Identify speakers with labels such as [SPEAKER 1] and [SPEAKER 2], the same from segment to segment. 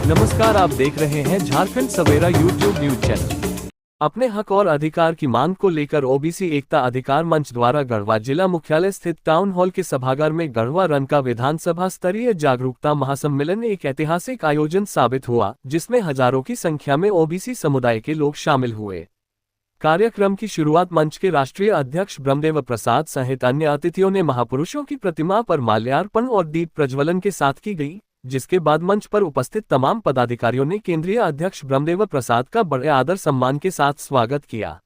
[SPEAKER 1] नमस्कार, आप देख रहे हैं झारखंड सवेरा यूट्यूब न्यूज चैनल। अपने हक और अधिकार की मांग को लेकर ओबीसी एकता अधिकार मंच द्वारा गढ़वा जिला मुख्यालय स्थित टाउन हॉल के सभागार में गढ़वा रन का विधानसभा स्तरीय जागरूकता महासम्मेलन एक ऐतिहासिक आयोजन साबित हुआ, जिसमें हजारों की संख्या में ओबीसी समुदाय के लोग शामिल हुए। कार्यक्रम की शुरुआत मंच के राष्ट्रीय अध्यक्ष ब्रह्मदेव प्रसाद सहित अन्य अतिथियों ने महापुरुषों की प्रतिमा पर माल्यार्पण और दीप प्रज्वलन के साथ की गई, जिसके बाद मंच पर उपस्थित तमाम पदाधिकारियों ने केंद्रीय अध्यक्ष ब्रह्मदेव प्रसाद का बड़े आदर सम्मान के साथ स्वागत किया।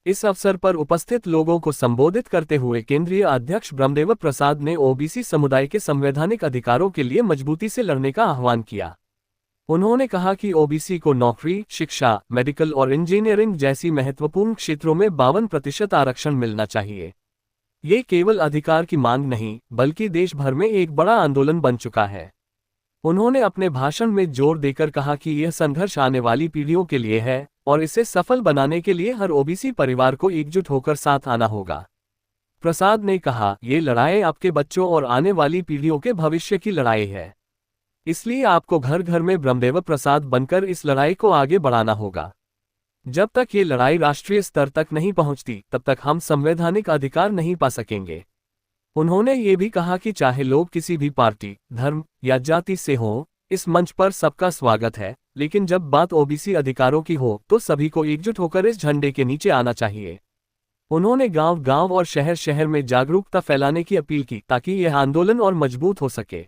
[SPEAKER 1] इस अवसर पर उपस्थित लोगों को संबोधित करते हुए केंद्रीय अध्यक्ष ब्रह्मदेव प्रसाद ने ओबीसी समुदाय के संवैधानिक अधिकारों के लिए मजबूती से लड़ने का आह्वान किया। उन्होंने कहा कि ओबीसी को नौकरी, शिक्षा, मेडिकल और इंजीनियरिंग जैसी महत्वपूर्ण क्षेत्रों में 52% आरक्षण मिलना चाहिए। ये केवल अधिकार की मांग नहीं, बल्कि देश भर में एक बड़ा आंदोलन बन चुका है। उन्होंने अपने भाषण में जोर देकर कहा कि यह संघर्ष आने वाली पीढ़ियों के लिए है और इसे सफल बनाने के लिए हर ओबीसी परिवार को एकजुट होकर साथ आना होगा। प्रसाद ने कहा, ये लड़ाई आपके बच्चों और आने वाली पीढ़ियों के भविष्य की लड़ाई है, इसलिए आपको घर घर में ब्रह्मदेव प्रसाद बनकर इस लड़ाई को आगे बढ़ाना होगा। जब तक ये लड़ाई राष्ट्रीय स्तर तक नहीं पहुंचती, तब तक हम संवैधानिक अधिकार नहीं पा सकेंगे। उन्होंने ये भी कहा कि चाहे लोग किसी भी पार्टी, धर्म या जाति से हों, इस मंच पर सबका स्वागत है, लेकिन जब बात ओबीसी अधिकारों की हो तो सभी को एकजुट होकर इस झंडे के नीचे आना चाहिए। उन्होंने गांव-गांव और शहर-शहर में जागरूकता फैलाने की अपील की, ताकि यह आंदोलन और मजबूत हो सके।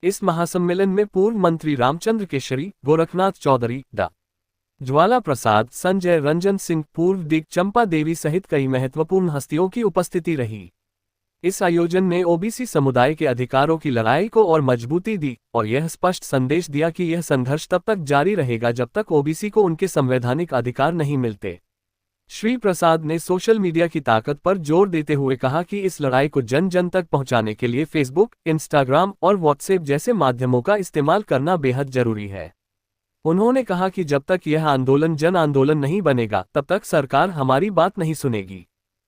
[SPEAKER 1] इस महासम्मेलन में पूर्व मंत्री रामचंद्र केशरी, गोरखनाथ चौधरी, डा. ज्वाला प्रसाद, संजय रंजन सिंह, पूर्व दिग चंपा देवी सहित कई महत्वपूर्ण हस्तियों की उपस्थिति रही। इस आयोजन ने ओबीसी समुदाय के अधिकारों की लड़ाई को और मजबूती दी और यह स्पष्ट संदेश दिया कि यह संघर्ष तब तक जारी रहेगा जब तक ओबीसी को उनके संवैधानिक अधिकार नहीं मिलते। श्री प्रसाद ने सोशल मीडिया की ताकत पर जोर देते हुए कहा कि इस लड़ाई को जन जन तक पहुंचाने के लिए फेसबुक, इंस्टाग्राम और व्हाट्सएप जैसे माध्यमों का इस्तेमाल करना बेहद जरूरी है। उन्होंने कहा कि जब तक यह आंदोलन जन आंदोलन नहीं बनेगा, तब तक सरकार हमारी बात नहीं सुनेगी।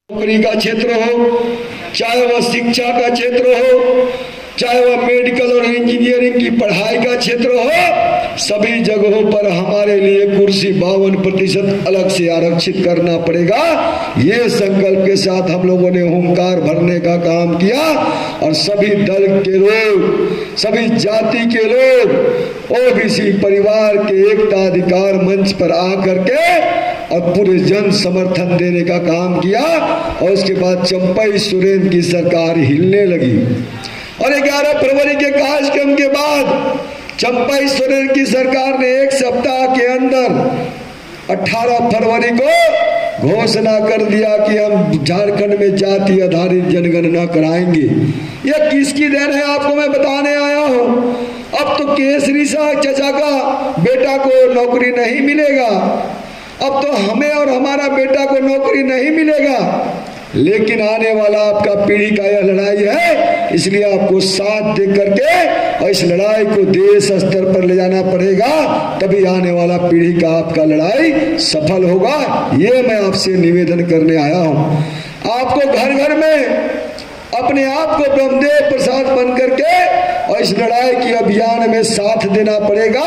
[SPEAKER 2] नौकरी का क्षेत्र हो, चाहे वह शिक्षा का क्षेत्र हो, चाहे वह मेडिकल और इंजीनियरिंग की पढ़ाई का क्षेत्र हो, सभी जगहों पर हमारे लिए कुर्सी 52% अलग से आरक्षित करना पड़ेगा। ये संकल्प के साथ हम लोगों ने हुंकार भरने का काम किया और सभी दल के लोग, सभी जाति के लोग ओबीसी परिवार के एकता अधिकार मंच पर आकर के और पूरे जन समर्थन देने का काम किया और उसके बाद चंपई सोरेन की सरकार हिलने लगी और 11 फरवरी के कार्यक्रम के बाद चंपई सोरेन की सरकार ने एक सप्ताह के अंदर 18 फरवरी को घोषणा कर दिया कि हम झारखंड में जाति आधारित जनगणना कराएंगे। यह किसकी देन है आपको मैं बताने आया हूँ। अब तो केसरी शाह चचा का बेटा को नौकरी नहीं मिलेगा, अब तो हमें और हमारा बेटा को नौकरी नहीं मिलेगा, लेकिन आने वाला आपका पीढ़ी का यह लड़ाई है, इसलिए आपको साथ दे करके और इस लड़ाई को देश स्तर पर ले जाना पड़ेगा, तभी आने वाला पीढ़ी का आपका लड़ाई सफल होगा। ये मैं आपसे निवेदन करने आया हूँ। आपको घर घर में अपने आप को ब्रह्मदेव प्रसाद बन करके और इस लड़ाई की अभियान में साथ देना पड़ेगा,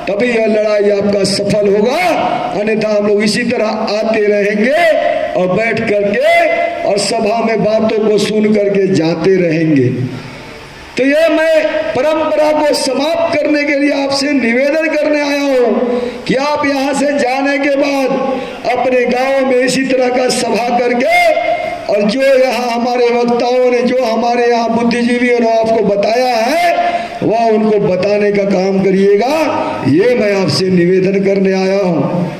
[SPEAKER 2] तभी यह लड़ाई आपका सफल होगा। अन्यथा हम लोग इसी तरह आते रहेंगे और बैठ करके और सभा में बातों को सुन करके जाते रहेंगे। तो यह मैं परंपरा को समाप्त करने के लिए आपसे निवेदन करने आया हूँ कि आप यहाँ से जाने के बाद अपने गांव में इसी तरह का सभा करके और जो यहाँ हमारे वक्ताओं ने, जो हमारे यहाँ बुद्धिजीवियों ने आपको बताया है, वह उनको बताने का काम करिएगा। ये मैं आपसे निवेदन करने आया हूँ।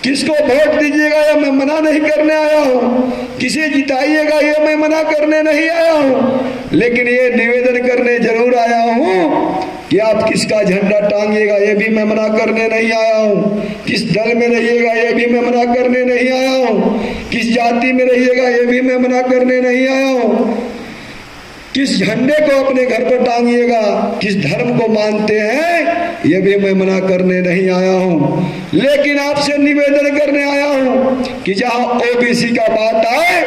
[SPEAKER 2] किसको वोट दीजिएगा यह मैं मना नहीं करने आया हूँ, किसे जिताइएगा ये मैं मना करने नहीं आया हूँ, लेकिन ये निवेदन करने जरूर आया हूँ कि आप किसका झंडा टांगिएगा ये भी मैं मना करने नहीं आया हूँ, किस दल में रहिएगा ये भी मैं मना करने नहीं आया हूँ, किस जाति में रहिएगा ये भी मैं मना करने नहीं आया हूँ, किस झंडे को अपने घर पर टांगिएगा, किस धर्म को मानते हैं ये भी मैं मना करने नहीं आया हूँ, लेकिन आपसे निवेदन करने आया हूँ कि जहाँ ओबीसी का बात आए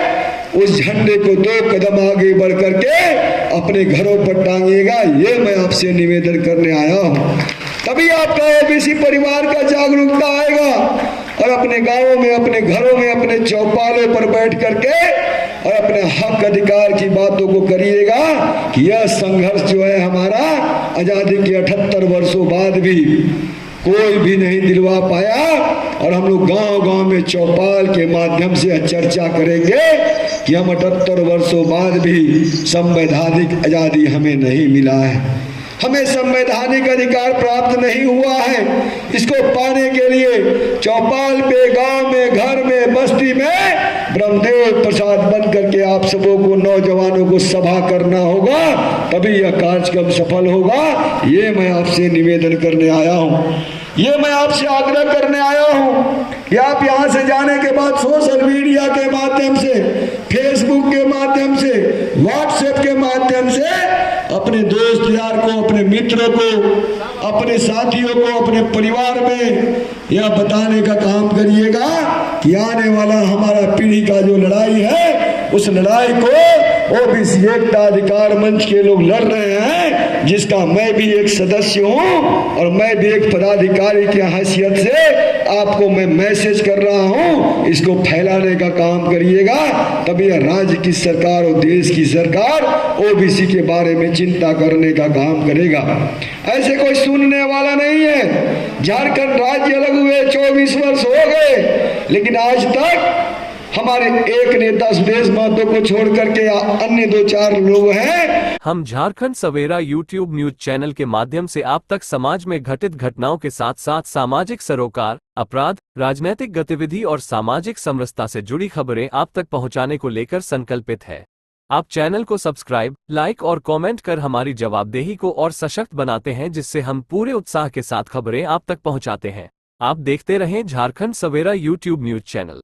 [SPEAKER 2] उस झंडे को 2 कदम आगे बढ़ करके अपने घरों पर टांगिएगा। ये मैं आपसे निवेदन करने आया हूँ। तभी आपका ओबीसी परिवार का जागरूकता आएगा और अपने गांवों में, अपने घरों में, अपने चौपालों पर बैठ करके और अपने हक अधिकार की बातों को करिएगा कि यह संघर्ष जो है हमारा आजादी के 78 वर्षों बाद भी कोई भी नहीं दिलवा पाया। और हम लोग गांव-गांव में चौपाल के माध्यम से चर्चा करेंगे कि हम 78 वर्षों बाद भी संवैधानिक आजादी हमें नहीं मिला है, हमें संवैधानिक अधिकार प्राप्त नहीं हुआ है। इसको पाने के लिए चौपाल पे, गांव में, घर में, बस्ती में ब्रह्मदेव प्रसाद बन करके आप सबों को, नौजवानों को सभा करना होगा, तभी यह कार्यक्रम सफल होगा। ये मैं आपसे निवेदन करने आया हूँ, ये मैं आपसे आग्रह करने आया हूँ कि आप यहाँ से जाने के बाद सोशल मीडिया के माध्यम से, फेसबुक के माध्यम से, व्हाट्सएप के माध्यम से अपने दोस्त यार को, अपने मित्रों को, अपने साथियों को, अपने परिवार में यह बताने का काम करिएगा कि आने वाला हमारा पीढ़ी का जो लड़ाई है, उस लड़ाई को ओबीसी एकता अधिकार मंच के लोग लड़ रहे हैं, जिसका मैं भी एक सदस्य हूं और मैं भी एक पदाधिकारी की हैसियत से आपको मैं मैसेज कर रहा हूं। इसको फैलाने का काम करिएगा, तभी राज्य की सरकार और देश की सरकार ओबीसी के बारे में चिंता करने का काम करेगा। ऐसे कोई सुनने वाला नहीं है। झारखंड राज्य अलग हुए 24 वर्ष हो गए, लेकिन आज तक हमारे एक नेता सुदेश महतो को छोड़ करके अन्य 2-4 लोग हैं।
[SPEAKER 1] हम झारखंड सवेरा यूट्यूब न्यूज चैनल के माध्यम से आप तक समाज में घटित घटनाओं के साथ साथ सामाजिक सरोकार, अपराध, राजनीतिक गतिविधि और सामाजिक समरसता से जुड़ी खबरें आप तक पहुंचाने को लेकर संकल्पित है। आप चैनल को सब्सक्राइब, लाइक और कमेंट कर हमारी जवाबदेही को और सशक्त बनाते हैं, जिससे हम पूरे उत्साह के साथ खबरें आप तक पहुंचाते हैं। आप देखते रहें झारखंड सवेरा यूट्यूब न्यूज चैनल।